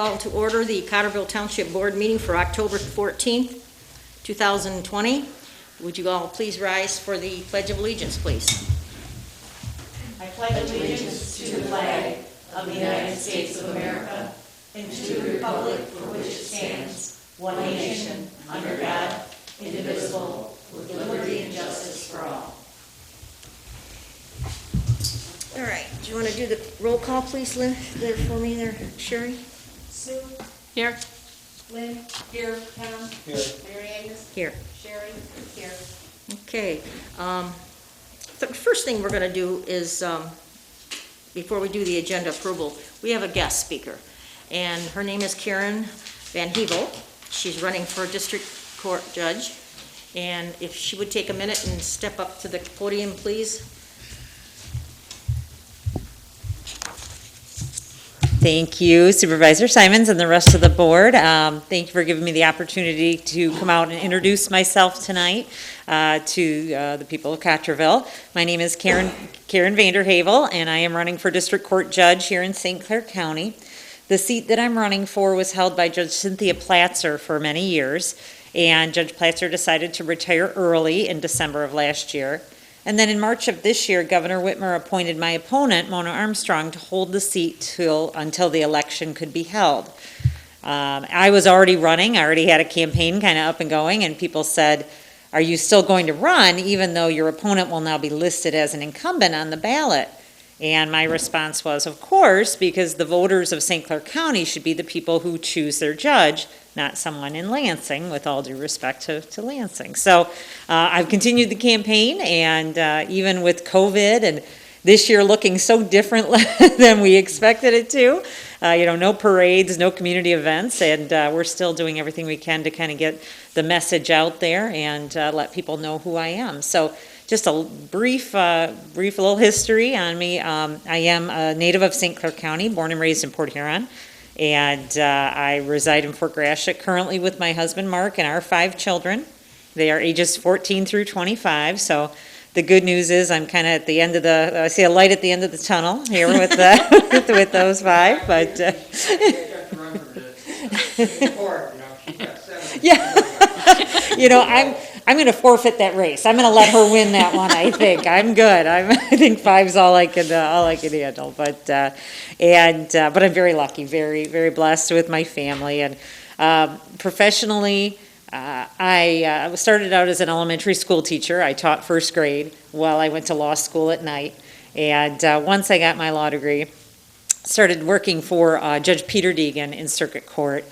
call to order the Cottrellville Township Board meeting for October 14th, 2020. Would you all please rise for the Pledge of Allegiance, please? I pledge allegiance to the flag of the United States of America and to the republic for which it stands, one nation, under God, indivisible, with liberty and justice for all. All right, do you want to do the roll call, please, Lynn, there for me there, Sherry? Sue? Here. Lynn? Here. Kevin? Here. Mary Agnes? Here. Sherry? Here. Okay. The first thing we're going to do is, before we do the agenda approval, we have a guest speaker. And her name is Karen Van Hevel. She's running for district court judge. And if she would take a minute and step up to the podium, please. Thank you, Supervisor Simons and the rest of the board. Thank you for giving me the opportunity to come out and introduce myself tonight to the people of Cotterville. My name is Karen Vanderhavel, and I am running for District Court Judge here in St. Clair County. The seat that I'm running for was held by Judge Cynthia Platzer for many years, and Judge Platzer decided to retire early in December of last year. And then in March of this year, Governor Whitmer appointed my opponent, Mona Armstrong, to hold the seat until the election could be held. I was already running. I already had a campaign kind of up and going, and people said, "Are you still going to run even though your opponent will now be listed as an incumbent on the ballot?" And my response was, of course, because the voters of St. Clair County should be the people who choose their judge, not someone in Lansing, with all due respect to Lansing. So I've continued the campaign, and even with COVID and this year looking so different than we expected it to, no parades, no community events, and we're still doing everything we can to kind of get the message out there and let people know who I am. So just a brief little history on me. I am a native of St. Clair County, born and raised in Port Huron, and I reside in Fort Gratiot currently with my husband Mark and our 5 children. They are ages 14 through 25, so the good news is I'm kind of at the end of I see a light at the end of the tunnel here with with those 5, but yeah. I'm going to forfeit that race. I'm going to let her win that one. I think I'm good. I think 5's all I can handle. But I'm very lucky, very very blessed with my family, and professionally, I started out as an elementary school teacher. I taught first grade while I went to law school at night, and once I got my law degree, started working for Judge Peter Deegan in circuit court.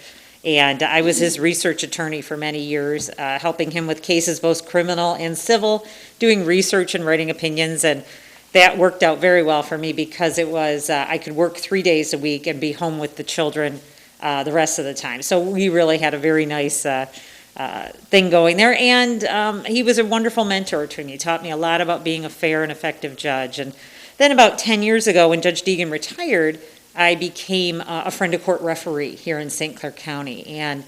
And I was his research attorney for many years, helping him with cases both criminal and civil, doing research and writing opinions. And that worked out very well for me because it was, I could work 3 days a week and be home with the children the rest of the time. So we really had a very nice thing going there. And he was a wonderful mentor to me. He taught me a lot about being a fair and effective judge. And then about 10 years ago, when Judge Deegan retired, I became a friend of court referee here in St. Clair County. And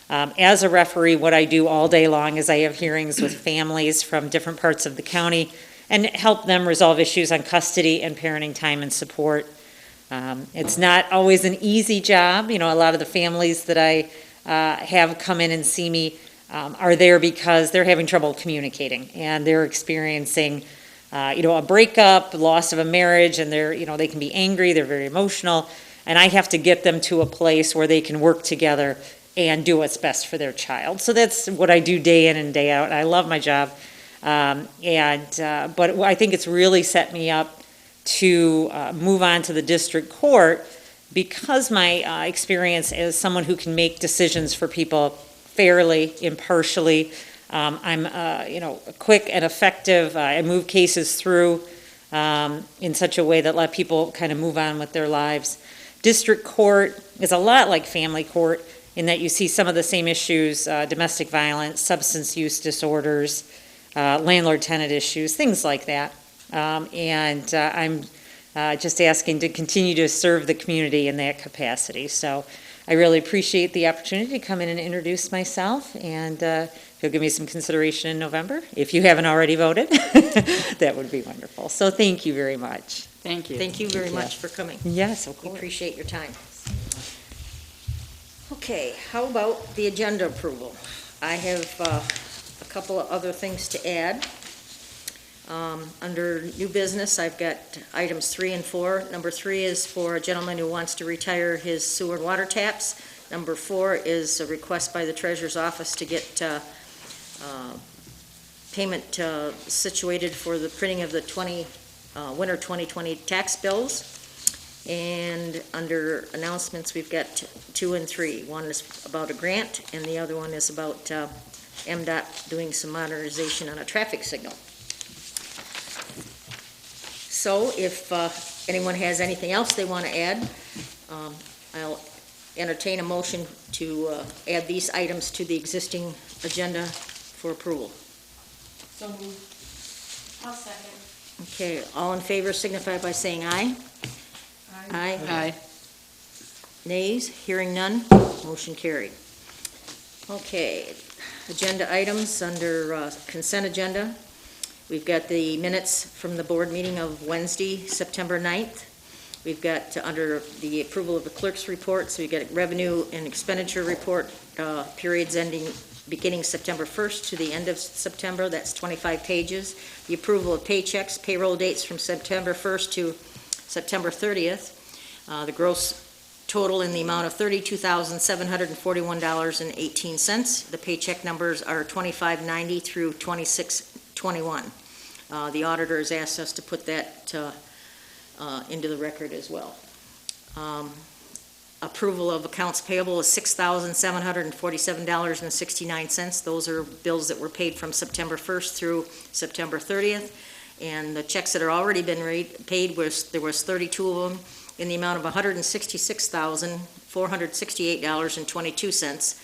as a referee, what I do all day long is I have hearings with families from different parts of the county and help them resolve issues on custody and parenting time and support. It's not always an easy job. A lot of the families that I have come in and see me are there because they're having trouble communicating and they're experiencing a breakup, loss of a marriage, and they can be angry, they're very emotional, and I have to get them to a place where they can work together and do what's best for their child. So that's what I do day in and day out. I love my job, but I think it's really set me up to move on to the district court because my experience as someone who can make decisions for people fairly, impartially. I'm quick and effective. I move cases through in such a way that let people kind of move on with their lives. District court is a lot like family court in that you see some of the same issues, domestic violence, substance use disorders, landlord-tenant issues, things like that. And I'm just asking to continue to serve the community in that capacity. So I really appreciate the opportunity to come in and introduce myself, and if you'll give me some consideration in November, if you haven't already voted, that would be wonderful. So thank you very much. Thank you. Thank you very much for coming. Yes, of course. We appreciate your time. Okay, how about the agenda approval? I have a couple of other things to add. Under new business, I've got items 3 and 4. Number 3 is for a gentleman who wants to retire his sewer and water taps. Number 4 is a request by the treasurer's office to get payment situated for the printing of the winter 2020 tax bills. And under announcements, we've got 2 and 3. One is about a grant, and the other one is about MDOT doing some modernization on a traffic signal. So if anyone has anything else they want to add, I'll entertain a motion to add these items to the existing agenda for approval. So moved. I'll second. Okay, all in favor signify by saying aye. Aye. Aye. Nays, hearing none, motion carried. Okay, agenda items under consent agenda. We've got the minutes from the board meeting of Wednesday, September 9th. We've got under the approval of the clerk's report, so we've got revenue and expenditure report, periods beginning September 1st to the end of September, that's 25 pages. The approval of paychecks, payroll dates from September 1st to September 30th. The gross total in the amount of $32,741.18. The paycheck numbers are $25.90 through $26.21. The auditor has asked us to put that into the record as well. Approval of accounts payable is $6,747.69. Those are bills that were paid from September 1st through September 30th. And the checks that are already been paid, there was 32 of them in the amount of $166,468.22.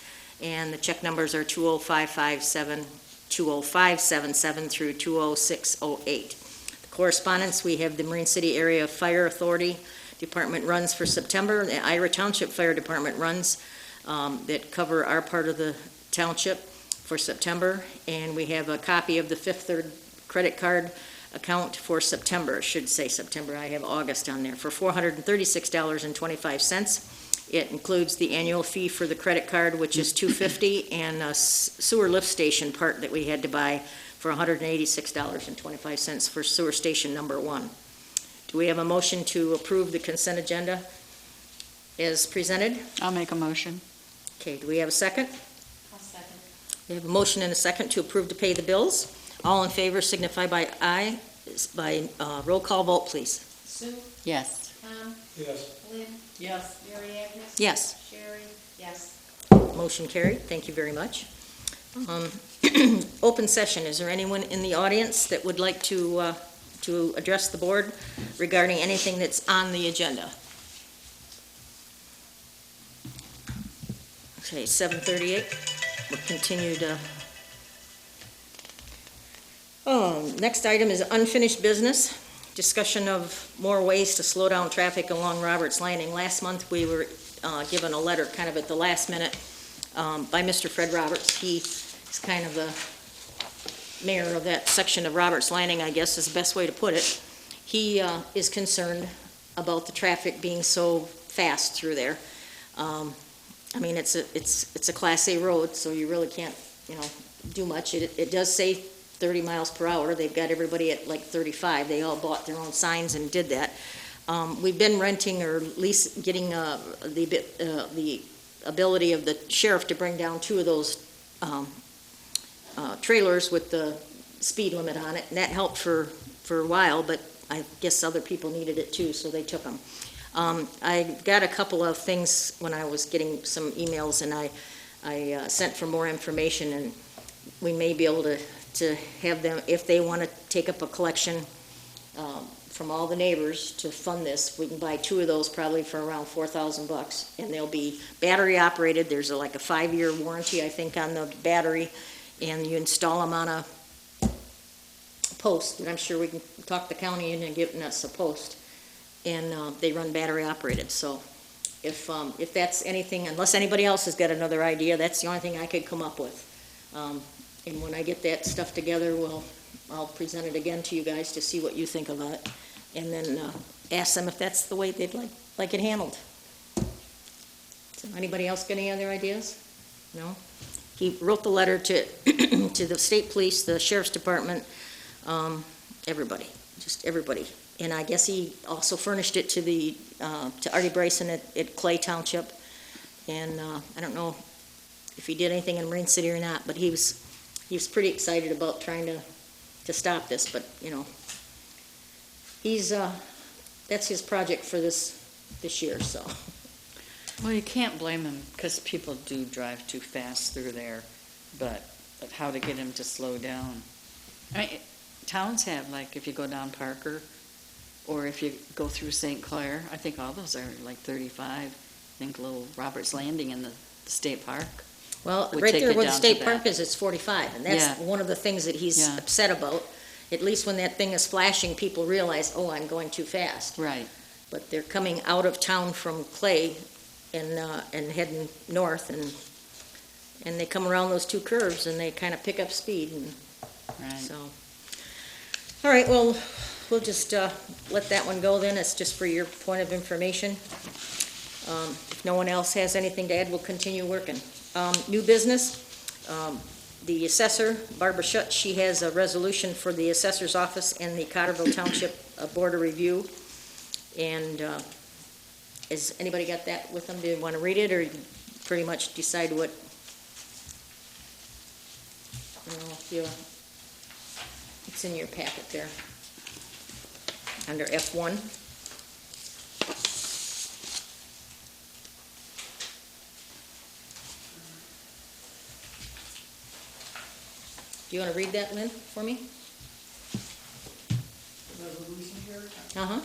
And the check numbers are 20577 through 20608. The correspondence, we have the Marine City Area Fire Authority Department runs for September, and the Ira Township Fire Department runs that cover our part of the township for September. And we have a copy of the Fifth Third credit card account for September. It should say September, I have August on there, for $436.25. It includes the annual fee for the credit card, which is $250, and a sewer lift station part that we had to buy for $186.25 for sewer station number 1. Do we have a motion to approve the consent agenda as presented? I'll make a motion. Okay, do we have a second? I'll second. We have a motion and a second to approve to pay the bills. All in favor signify by aye. By roll call vote, please. Sue? Yes. Tom? Yes. Lynn? Yes. Mary Agnes? Yes. Sherry? Yes. Motion carried. Thank you very much. Open session. Is there anyone in the audience that would like to address the board regarding anything that's on the agenda? Okay, 7:38. We'll continue to. Next item is unfinished business. Discussion of more ways to slow down traffic along Roberts Landing. Last month, we were given a letter kind of at the last minute by Mr. Fred Roberts. He is kind of the mayor of that section of Roberts Landing, I guess is the best way to put it. He is concerned about the traffic being so fast through there. I mean, it's a Class A road, so you really can't, do much. It does say 30 miles per hour. They've got everybody at like 35. They all bought their own signs and did that. We've been renting or at least getting the ability of the sheriff to bring down 2 of those trailers with the speed limit on it, and that helped for a while, but I guess other people needed it too, so they took them. I got a couple of things when I was getting some emails, and I sent for more information, and we may be able to have them, if they want to take up a collection from all the neighbors to fund this, we can buy 2 of those probably for around $4,000, and they'll be battery operated. There's like a 5-year warranty, I think, on the battery, and you install them on a post, and I'm sure we can talk the county into giving us a post, and they run battery operated. So if that's anything, unless anybody else has got another idea, that's the only thing I could come up with. And when I get that stuff together, I'll present it again to you guys to see what you think about it, and then ask them if that's the way they'd like it handled. So anybody else got any other ideas? No? He wrote the letter to, to the state police, the sheriff's department, everybody, just everybody. And I guess he also furnished it to the, to Artie Bryson at Clay Township. And I don't know if he did anything in Marine City or not, but he was pretty excited about trying to stop this, but, you know, he's, that's his project for this year, so. Well, you can't blame them, because people do drive too fast through there, but how to get them to slow down. I mean, towns have, like, if you go down Parker, or if you go through St. Clair, I think all those are like 35. I think little Robert's Landing in the state park. Well, would right take there it where the down state to park that. is, it's 45, and that's Yeah. one of the things that he's Yeah. upset about. At least when that thing is flashing, people realize, oh, I'm going too fast. Right. But they're coming out of town from Clay and heading north, and they come around those two curves, and they kind of pick up speed, and Right. so. All right, well, we'll just let that one go then. It's just for your point of information. If no one else has anything to add, we'll continue working. New business, the assessor, Barbara Schutt, she has a resolution for the assessor's office and the Cotterville Township Board of Review. And has anybody got that with them? Do you want to read it, or pretty much decide what? I don't know if you, it's in your packet there, under F1. Do you want to read that, Lynn, for me? Resolution here. Uh-huh.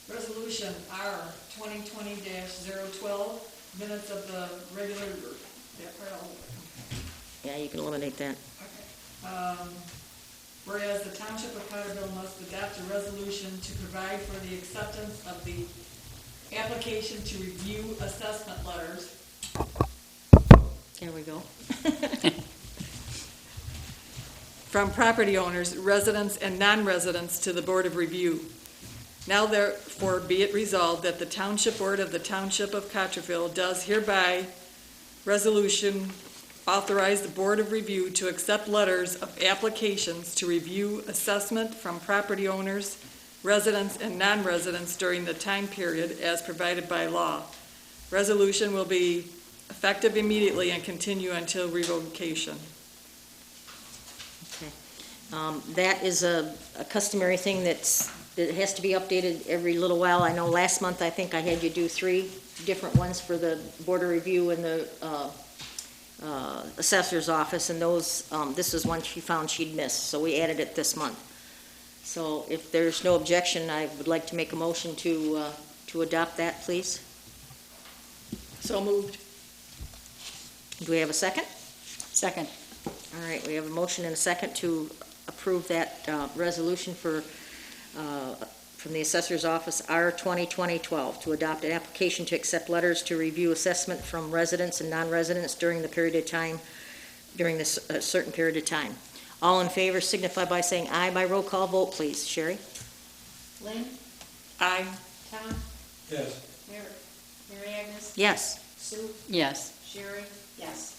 Resolution R 2020-012, minutes of the regular, that part all. Yeah, you can eliminate that. Okay. Whereas the Township of Cotterville must adopt a resolution to provide for the acceptance of the application to review assessment letters There we go. from property owners, residents, and non-residents to the Board of Review. Now therefore be it resolved that the Township Board of the Township of Cottrellville does hereby resolution authorize the Board of Review to accept letters of applications to review assessment from property owners, residents, and non-residents during the time period as provided by law. Resolution will be effective immediately and continue until revocation. That is a customary thing that has to be updated every little while. I know last month, I think I had you do 3 different ones for the Board of Review and the Assessor's Office, and those, this is one she found she'd missed, so we added it this month. So if there's no objection, I would like to make a motion to adopt that, please. So moved. Do we have a second? Second. All right, we have a motion and a second to approve that resolution for, from the Assessor's Office, R 2020-12, to adopt an application to accept letters to review assessment from residents and non-residents during the period of time, during this certain period of time. All in favor signify by saying aye by roll call vote, please. Sherry? Lynn? Aye. Tom? Yes. Mary Agnes? Yes. Sue? Yes. Sherry? Yes.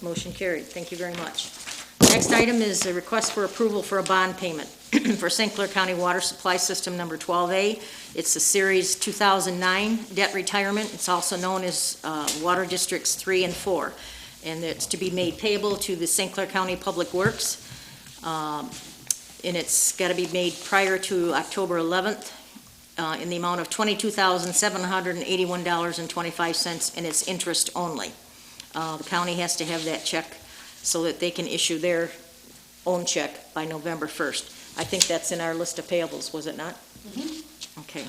Motion carried. Thank you very much. Next item is a request for approval for a bond payment for St. Clair County Water Supply System number 12A. It's a Series 2009 debt retirement. It's also known as Water Districts 3 and 4. And it's to be made payable to the St. Clair County Public Works. And it's got to be made prior to October 11th in the amount of $22,781.25, and it's interest only. The county has to have that check so that they can issue their own check by November 1st. I think that's in our list of payables, was it not? Mm-hmm. Okay.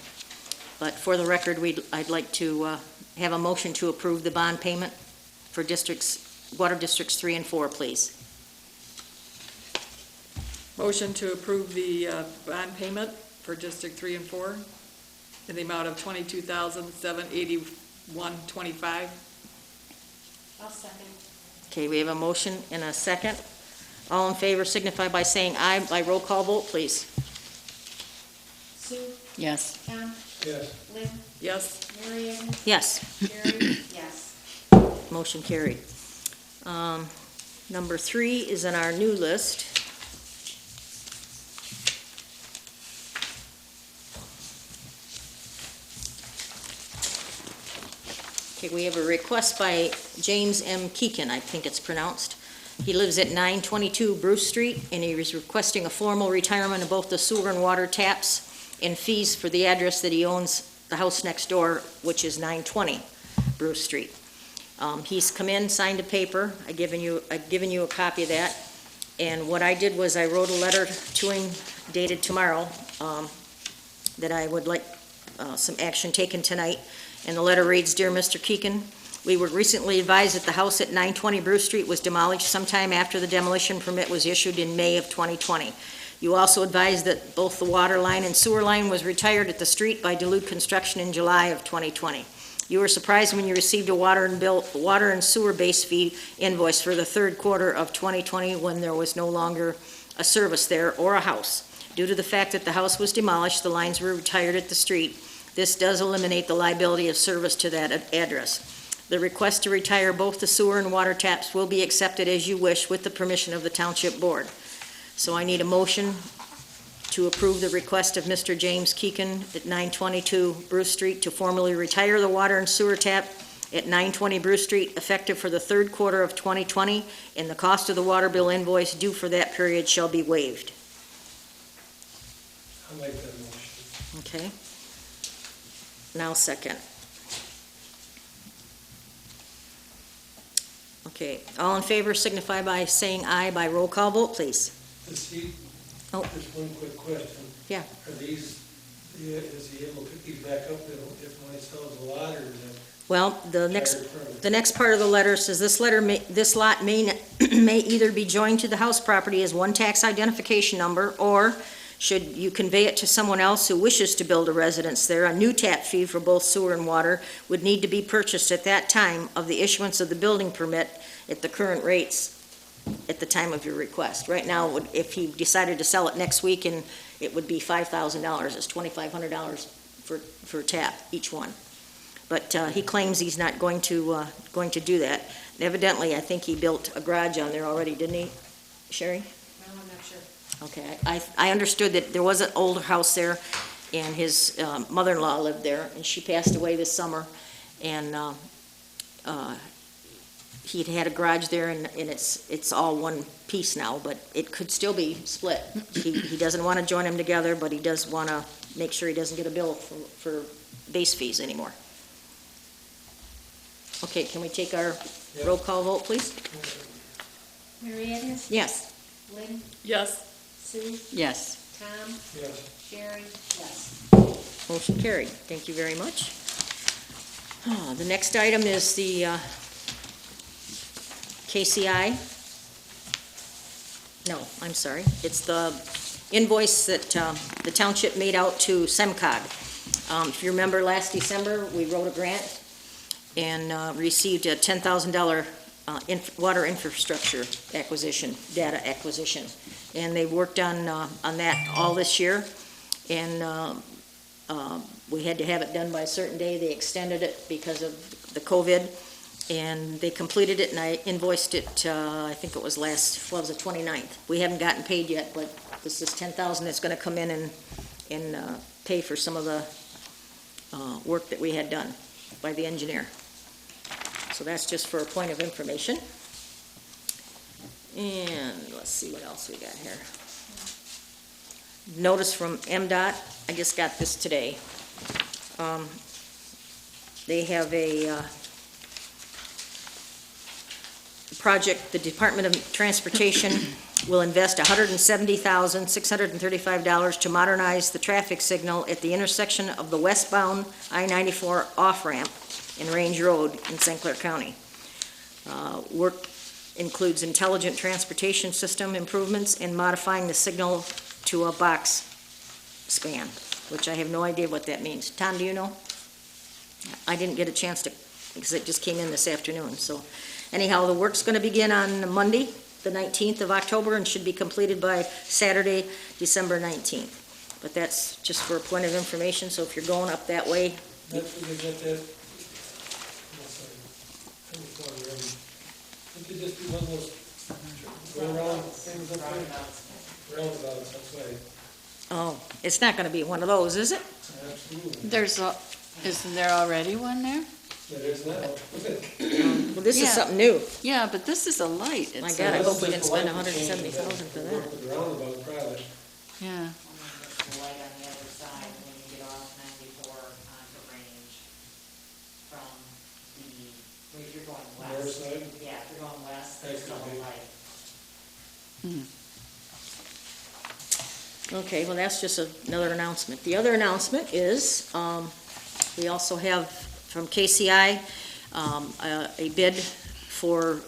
But for the record, I'd like to have a motion to approve the bond payment for Water Districts 3 and 4, please. Motion to approve the bond payment for District 3 and 4 in the amount of $22,781.25. I'll second. Okay, we have a motion and a second. All in favor signify by saying aye by roll call vote, please. Sue? Yes. Tom? Yes. Lynn, Yes. Mary Agnes, Yes. Carrie, yes. Motion carried. Number 3 is on our new list. Okay, we have a request by James M. Keegan, I think it's pronounced. He lives at 922 Bruce Street, and he is requesting a formal retirement of both the sewer and water taps and fees for the address that he owns, the house next door, which is 920 Bruce Street. He's come in, signed a paper. I've given you a copy of that. And what I did was I wrote a letter to him dated tomorrow, that I would like some action taken tonight. And the letter reads, "Dear Mr. Keegan, we were recently advised that the house at 920 Bruce Street was demolished sometime after the demolition permit was issued in May of 2020. You also advised that both the water line and sewer line was retired at the street by Duluth Construction in July of 2020. You were surprised when you received a water and sewer base fee invoice for the third quarter of 2020 when there was no longer a service there or a house. Due to the fact that the house was demolished, the lines were retired at the street. This does eliminate the liability of service to that address. The request to retire both the sewer and water taps will be accepted as you wish with the permission of the Township Board. So I need a motion to approve the request of Mr. James Keegan at 922 Bruce Street to formally retire the water and sewer tap at 920 Bruce Street effective for the third quarter of 2020, and the cost of the water bill invoice due for that period shall be waived." I'll make that motion. Okay? Now second. Okay, all in favor signify by saying aye by roll call vote, please. Does he, Oh. just one quick question. Yeah. Are these, is he able to pick these back up if money sells a lot, or is that? Well, the higher permit? next part of the letter says this lot may either be joined to the house property as one tax identification number, or should you convey it to someone else who wishes to build a residence there, a new tap fee for both sewer and water would need to be purchased at that time of the issuance of the building permit at the current rates at the time of your request. Right now, if he decided to sell it next week, and it would be $5,000, it's $2,500 for tap, each one. But he claims he's not going to do that. Evidently, I think he built a garage on there already, didn't he, Sherry? No, I'm not sure. Okay, I understood that there was an old house there, and his mother-in-law lived there, and she passed away this summer, and he'd had a garage there, and it's all one piece now, but it could still be split. He doesn't want to join them together, but he does want to make sure he doesn't get a bill for base fees anymore. Okay, can we take our roll call vote, please? Mary Agnes, Yes. Lynn, Yes. Sue, Yes. Tom, Yes. Sherry, yes. Motion carried. Thank you very much. The next item is the KCI. No, I'm sorry. It's the invoice that the township made out to SEMCOG. If you remember, last December, we wrote a grant and received a $10,000 water infrastructure acquisition, data acquisition. And they've worked on that all this year. And we had to have it done by a certain day. They extended it because of the COVID. And they completed it, and I invoiced it, I think it was the 29th. We haven't gotten paid yet, but this is $10,000 that's gonna come in and pay for some of the work that we had done by the engineer. So that's just for a point of information. And let's see what else we got here. Notice from MDOT, I just got this today. They have a project, the Department of Transportation will invest $170,635 to modernize the traffic signal at the intersection of the westbound I-94 off-ramp in Range Road in St. Clair County. Work includes intelligent transportation system improvements and modifying the signal to a box span, which I have no idea what that means. Tom, do you know? I didn't get a chance to, because it just came in this afternoon. So anyhow, the work's going to begin on Monday, the 19th of October, and should be completed by Saturday, December 19th. but that's just for a point of information, so if you're going up that way, That, is that, it could just be one of those go around things up there. Roundabouts, that's right. oh, it's not gonna be one of those, is it? Absolutely. Isn't there already one there? Yeah, there's now. Well, this is Yeah. something new. Yeah, but this is a light. My It's God, I a- hope we didn't spend $170,000 for that. Work with the roundabout, probably. Yeah, The light on the other side when you get off 94 onto Range from if you're going North west. side? Yeah, if you're going west, That's there's no okay. light. Okay, well, that's just another announcement. The other announcement is, we also have from KCI, a bid for,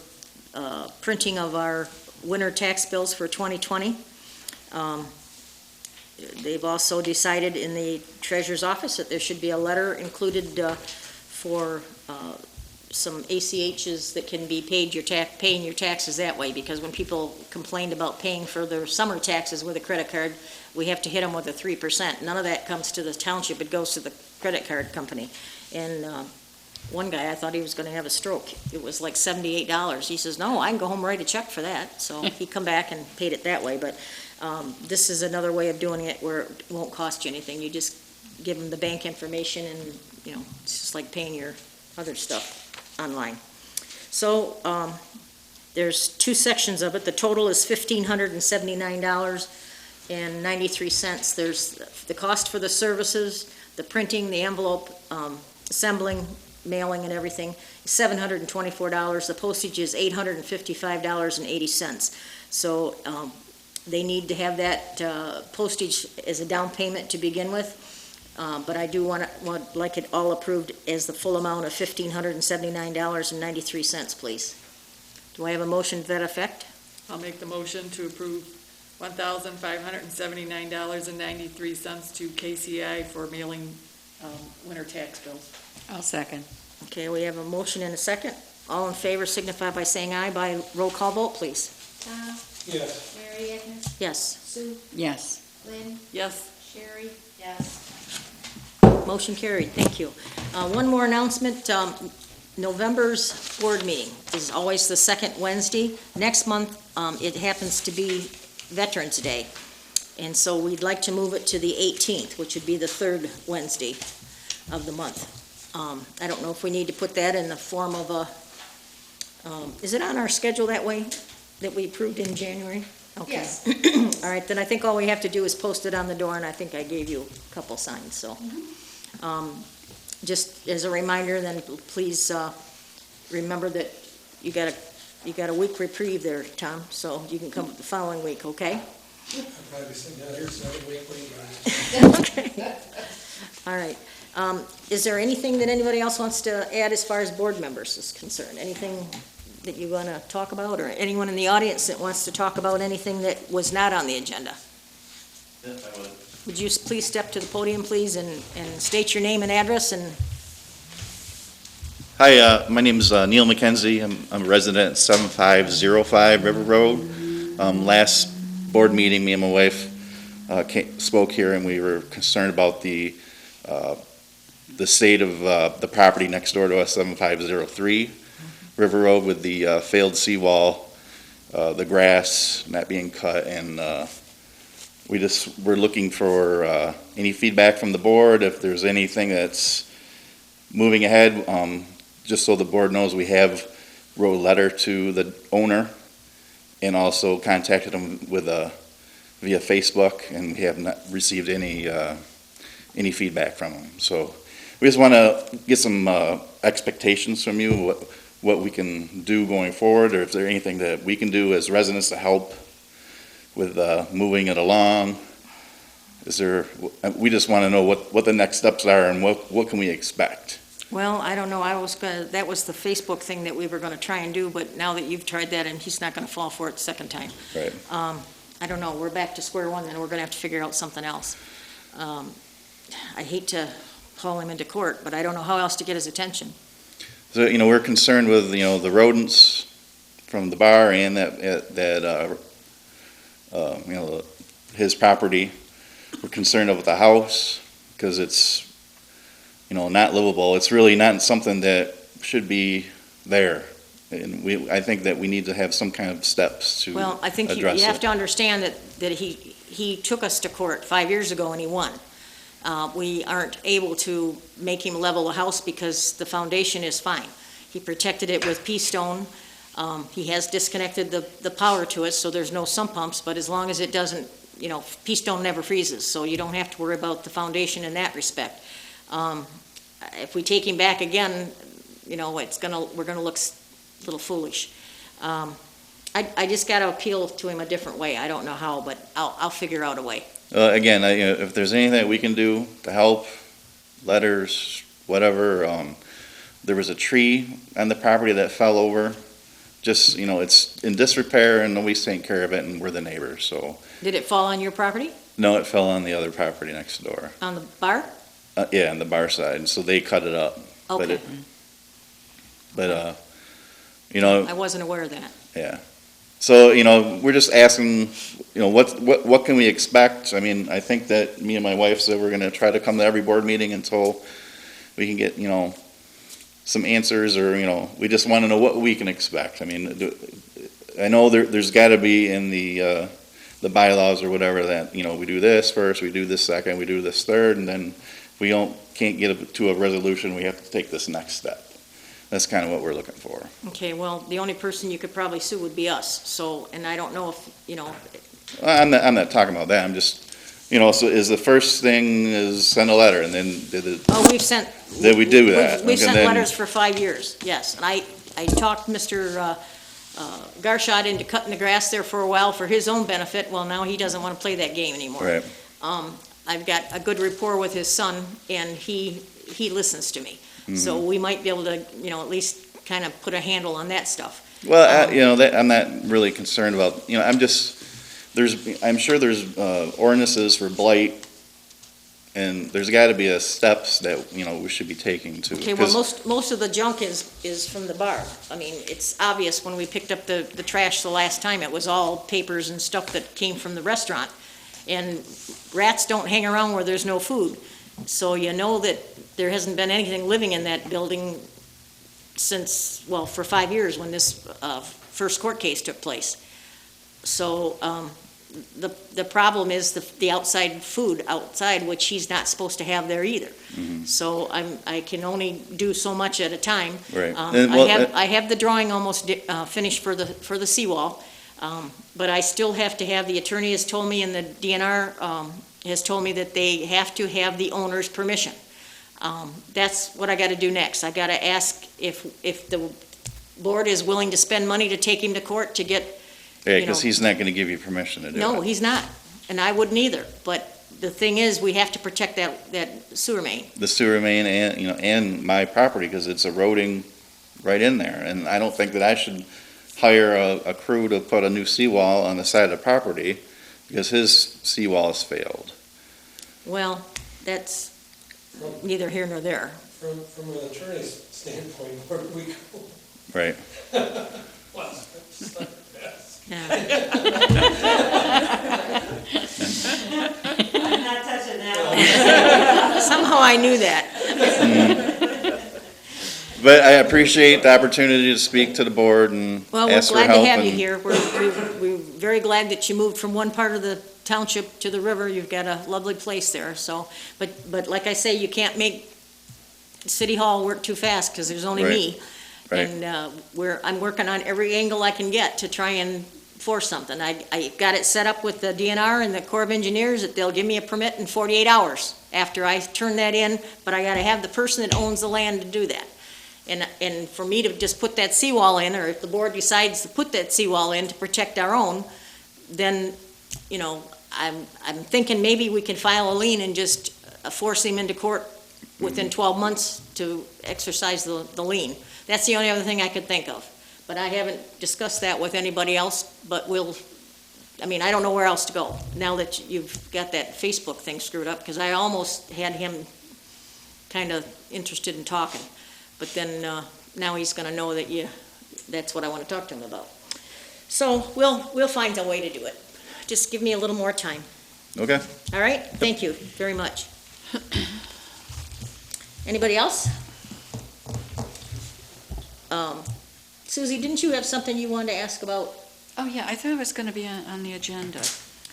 printing of our winter tax bills for 2020. They've also decided in the treasurer's office that there should be a letter included, for, some ACHs that can be paid paying your taxes that way, because when people complained about paying for their summer taxes with a credit card, we have to hit them with a 3%. None of that comes to the township, it goes to the credit card company. And, one guy, I thought he was gonna have a stroke. It was like $78. He says, no, I can go home and write a check for that. So he come back and paid it that way, but, this is another way of doing it where it won't cost you anything. You just give them the bank information and, it's just like paying your other stuff online. So, there's two sections of it. The total is $1,579.93. There's the cost for the services, the printing, the envelope, assembling, mailing and everything, $724. The postage is $855.80. So, they need to have that, postage as a down payment to begin with. But I do want like it all approved as the full amount of $1,579.93, please. Do I have a motion to that effect? I'll make the motion to approve $1,579.93 to KCI for mailing, winter tax bills. I'll second. Okay, we have a motion and a second. All in favor signify by saying aye by roll call vote, please. Tom, Yes. Mary Agnes, Yes, Sue, Yes. Lynn, Yes, Sherry. Yes. motion carried, thank you. One more announcement, November's board meeting is always the second Wednesday. Next month, it happens to be Veterans Day. And so we'd like to move it to the 18th, which would be the third Wednesday of the month. I don't know if we need to put that in the form of a, is it on our schedule that way, that we approved in January? Okay. Yes. All right, then I think all we have to do is post it on the door, and I think I gave you a couple signs, so. Just as a reminder, then please, remember that you got a week reprieve there, Tom, so you can come the following week, okay? I'll probably be sitting down here, so I can wait. Okay. All right. Is there anything that anybody else wants to add as far as board members is concerned? Anything that you want to talk about, or anyone in the audience that wants to talk about anything that was not on the agenda? Yeah, I would. Would you please step to the podium, please, and state your name and address, and Hi, my name is Neil McKenzie. I'm a resident at 7505 River Road. Last board meeting, me and my wife spoke here, and we were concerned about the state of the property next door to us, 7503 River Road, with the failed seawall, the grass not being cut, and we're looking for any feedback from the board, if there's anything that's moving ahead, just so the board knows we have wrote a letter to the owner and also contacted him via Facebook, and we have not received any feedback from him. So we just want to get some expectations from you, what we can do going forward, or if there's anything that we can do as residents to help with moving it along. We just want to know what the next steps are and what can we expect. well, I don't know, that was the Facebook thing that we were gonna try and do, but now that you've tried that, and he's not gonna fall for it the second time. Right. I don't know, we're back to square one, then we're gonna have to figure out something else. I hate to haul him into court, but I don't know how else to get his attention. So, we're concerned with, the rodents from the bar and that his property. We're concerned about the house, because it's, not livable. It's really not something that should be there. And I think that we need to have some kind of steps to Well, I think you address have it. to understand that he took us to court 5 years ago and he won. We aren't able to make him level the house because the foundation is fine. He protected it with pea stone. He has disconnected the power to it, so there's no sump pumps, but as long as it doesn't, pea stone never freezes, so you don't have to worry about the foundation in that respect. If we take him back again, we're gonna look a little foolish. I just gotta appeal to him a different way. I don't know how, but I'll figure out a way. Again, if there's anything that we can do to help, letters, whatever. There was a tree on the property that fell over. Just, it's in disrepair and nobody's taking care of it, and we're the neighbors, so. Did it fall on your property? No, it fell on the other property next door. On the bar? Yeah, on the bar side, so they cut it up. Okay, But, I wasn't aware of that. yeah. So, we're just asking, what can we expect? I mean, I think that me and my wife said we're gonna try to come to every board meeting until we can get, some answers, or, we just wanna know what we can expect. I mean, I know there's gotta be in the bylaws or whatever that, we do this first, we do this second, we do this third, and then if we can't get to a resolution, we have to take this next step. That's kind of what we're looking for. Okay, well, the only person you could probably sue would be us, so, and I don't know if, I'm not talking about that, I'm just, so is the first thing is send a letter, and then we've sent. Did we do that? We've Okay, sent then- letters for 5 years, yes. And I talked Mr. Garshot into cutting the grass there for a while for his own benefit. Well, now he doesn't want to play that game anymore. Right, I've got a good rapport with his son, and he listens to me. So we might be able to, at least kind of put a handle on that stuff. well, I'm not really concerned about, I'm sure there's ordinances for blight, and there's gotta be steps that, we should be taking to. Okay, well, 'cause- most of the junk is from the bar. I mean, it's obvious when we picked up the trash the last time, it was all papers and stuff that came from the restaurant. And rats don't hang around where there's no food. So you know that there hasn't been anything living in that building since, well, for 5 years when this first court case took place. So the problem is the outside food outside, which he's not supposed to have there either. So I can only do so much at a time. Right. And, well, I have the drawing almost finished for the seawall, but I still have to have, the attorney has told me, and the DNR has told me that they have to have the owner's permission. That's what I gotta do next. I gotta ask if the board is willing to spend money to take him to court to get. Yeah, because he's not gonna give you permission to do it. No, he's not, and I wouldn't either, but the thing is, we have to protect that sewer main. The sewer main and, and my property, because it's eroding right in there, and I don't think that I should hire a crew to put a new seawall on the side of the property, because his seawall has failed. Well, that's neither here nor there. From an attorney's standpoint, where do we go? Right. Well, it's not the best. Yeah. I'm not touching that one. Somehow I knew that. But I appreciate the opportunity to speak to the board and Well, we're ask for glad to help. have you and- here. We're very glad that you moved from one part of the township to the river. You've got a lovely place there, so, but like I say, you can't make City Hall work too fast, because there's only Right. me. Right. And I'm working on every angle I can get to try and force something. I got it set up with the DNR and the Corps of Engineers that they'll give me a permit in 48 hours after I turn that in, but I gotta have the person that owns the land to do that. And for me to just put that seawall in, or if the board decides to put that seawall in to protect our own, then, I'm thinking maybe we can file a lien and just force him into court within 12 months to exercise the lien. That's the only other thing I could think of. But I haven't discussed that with anybody else, but I don't know where else to go now that you've got that Facebook thing screwed up, because I almost had him kind of interested in talking. But then now he's going to know that that's what I want to talk to him about. So we'll find a way to do it. Just give me a little more time. Okay. All right, thank you very much. Anybody else? Susie, didn't you have something you wanted to ask about? Oh, yeah, I thought it was gonna be on the agenda.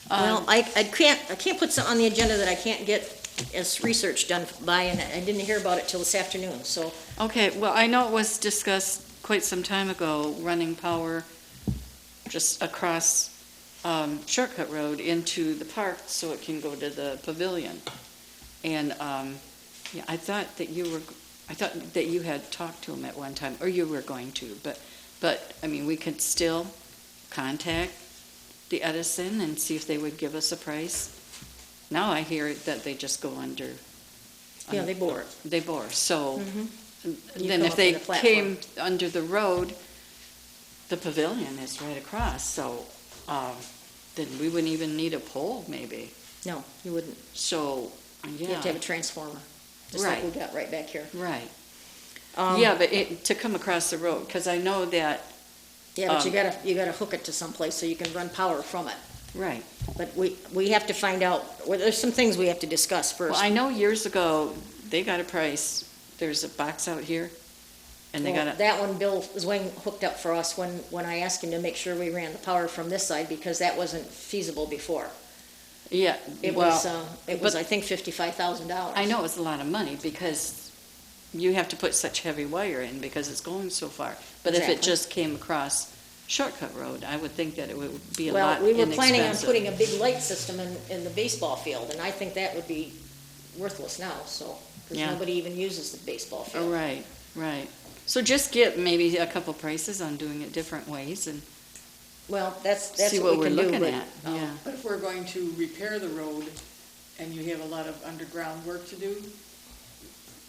Well, I can't put something on the agenda that I can't get as research done by, and I didn't hear about it till this afternoon, so. Okay, well, I know it was discussed quite some time ago, running power just across Shortcut Road into the park so it can go to the pavilion. And, yeah, I thought that you had talked to him at one time, or you were going to, but, I mean, we could still contact the Edison and see if they would give us a price. Now I hear that they just go under. Yeah, they bore it. They bore, so You then come if up they with a platform. came under the road, the pavilion is right across, so then we wouldn't even need a pole, maybe. No, you wouldn't. So, You have to have yeah, a transformer, just like Right. we got right back here. right. Um, Yeah, but to come across the road, because I know that, Yeah, but you gotta hook it to someplace so you can run power from it. right. But we have to find out, well, there's some things we have to discuss first. Well, I know years ago, they got a price, there's a box out here, and they Well, got a, that one, Bill Zwing hooked up for us when I asked him to make sure we ran the power from this side, because that wasn't feasible before. yeah, It was, well, I think, $55,000. I know it's a lot of money, because you have to put such heavy wire in, because it's going so far. But if it Exactly. just came across Shortcut Road, I would think that it would be a Well, lot we were inexpensive. planning on putting a big light system in the baseball field, and I think that would be worthless now, so, because Yeah. nobody even uses the baseball Oh, field. right, right. So just get maybe a couple prices on doing it different ways and Well, that's see what what we we're can do, looking but, at, um, yeah. But if we're going to repair the road and you have a lot of underground work to do,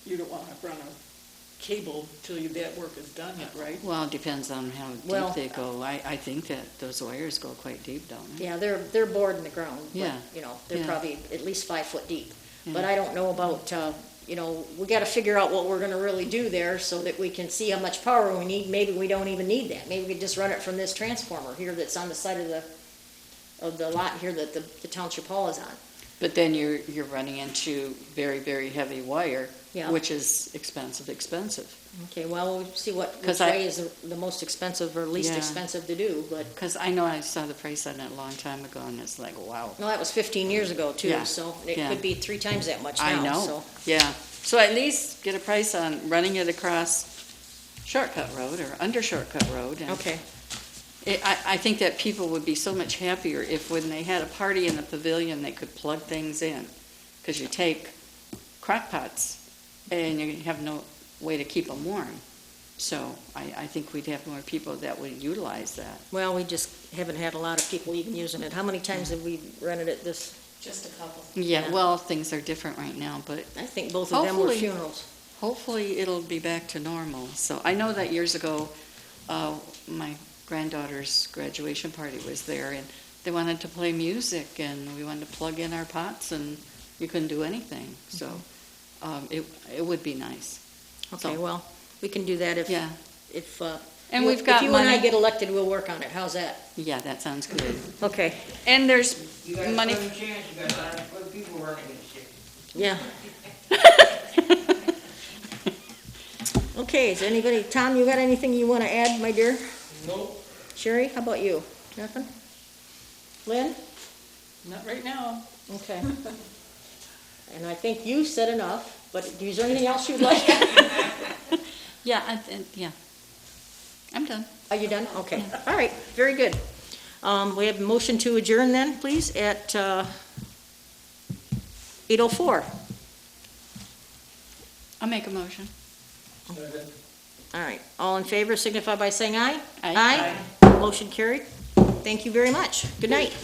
you don't want to run a cable till that work is done yet, right? Well, it depends on how Well, deep they go. I think that those wires go quite deep, don't they? Yeah, they're bored in the ground, but, Yeah. they're Yeah. probably at least 5 foot deep. Yeah. But I don't know about, we gotta figure out what we're gonna really do there so that we can see how much power we need. Maybe we don't even need that. Maybe we could just run it from this transformer here that's on the side of the lot here that the Township Hall is on. But then you're running into very, very heavy wire, Yeah. which is expensive. Okay, well, we'll see which 'Cause way is the most expensive or least Yeah. expensive to do, but, Because I know I saw the price on it a long time ago, and it's like, wow. well, that was 15 years ago too, Yeah, so it yeah. could be 3 times that much I now, know, so. yeah. So at least get a price on running it across Shortcut Road or under Shortcut Road. And Okay, I think that people would be so much happier if when they had a party in the pavilion, they could plug things in. Because you take crock pots and you have no way to keep them warm. So I think we'd have more people that would utilize that. well, we just haven't had a lot of people even using it. How many times have we rented it this? Just a couple. Yeah, Yeah. well, things are different right now, but I think both of them were Hopefully. funerals. hopefully it'll be back to normal. So I know that years ago, my granddaughter's graduation party was there, and they wanted to play music, and we wanted to plug in our pots, and you couldn't do anything. So it would be nice. Okay, So- well, we can do that if, Yeah, if, and you- we've got if you and I money. get elected, we'll work on it. How's that? Yeah, that sounds good. Okay, And there's You got a money. fighting chance, you got a lot of good people running against you. yeah. Okay, is anybody, Tom, you got anything you want to add, my dear? Nope. Sherry, how about you? Nothing? Lynn? Not right now. Okay. And I think you said enough, but is there anything else you'd like? Yeah, yeah. I'm done. Are you done? Okay, all right, very good. We have a motion to adjourn then, please, at 8:04. I'll make a motion. Second. All right, all in favor signify by saying aye. Aye. Aye. Motion carried. Thank you very much. Good night.